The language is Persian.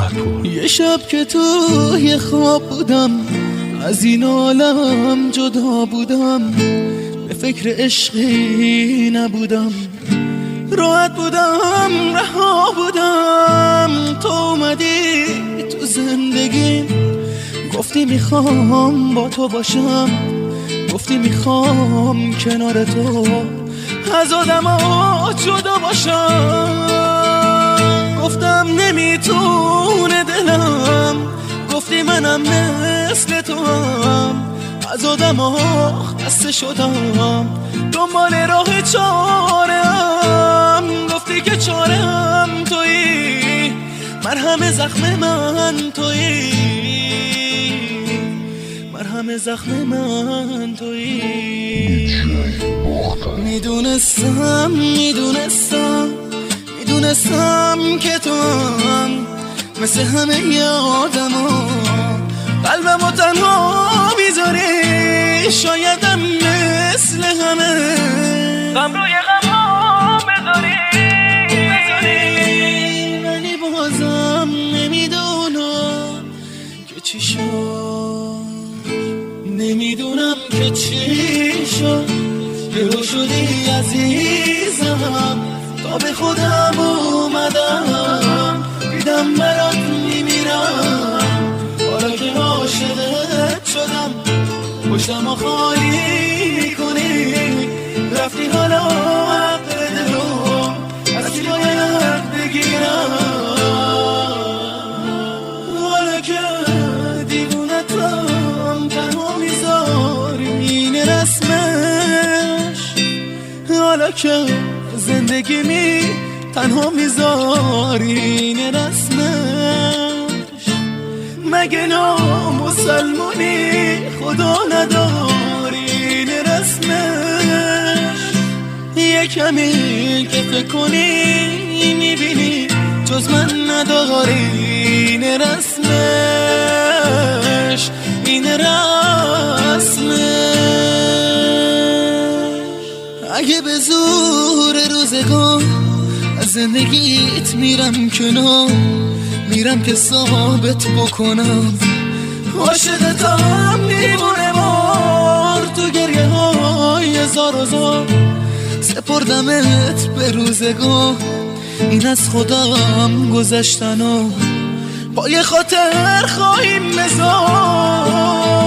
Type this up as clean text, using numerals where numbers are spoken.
فرهادپور. یه شب که توی خواب بودم، از این عالم جدا بودم، به فکر عشقی نبودم، راحت بودم، رها بودم. تو اومدی تو زندگیم، گفتی میخوام با تو باشم، گفتی میخوام کنار تو از آدما جدا باشم. گفتم نمیتونه دلم، گفتی منم مثل تو هم، از آدما خسته شدم، دنبال راه چاره‌ام. گفتی که چاره‌ام تویی، مرهم زخم من تویی، مرهم زخم من تویی. میدونستم که تو هم مثل همه آدما قلبمو تنها میذاری. شایدم مثل همه غم روی غم بذاری، ولی بازم نمیدونم که چی شد، نمیدونم که چی شد. یهو شدی عزیزم، تا به خودم اومدم، دیدم برات میمیرم. حالا که عاشقت شدم، پشتمو خالی میکنی، رفتی حالا حق دلم از کی باید بگیرم. حالا که دیوونتم تنها میذاری این رسمش، حالا که زندگی می تنها میذاری این رسمش. مگه نامسلمونی خدا نداری این رسمش. یه کمی که فکر کنی میبینی جز من نداری این رسمش، این رسمش. اگه به زور روزگار از زندگیت میرم کنار، میرم که ثابت بکنم عاشقتم دیوونه وار. تو گریه های زار و زار سپردمت به روزگار، این از خودم گذشتن و با یه خاطر خواهیم بذار.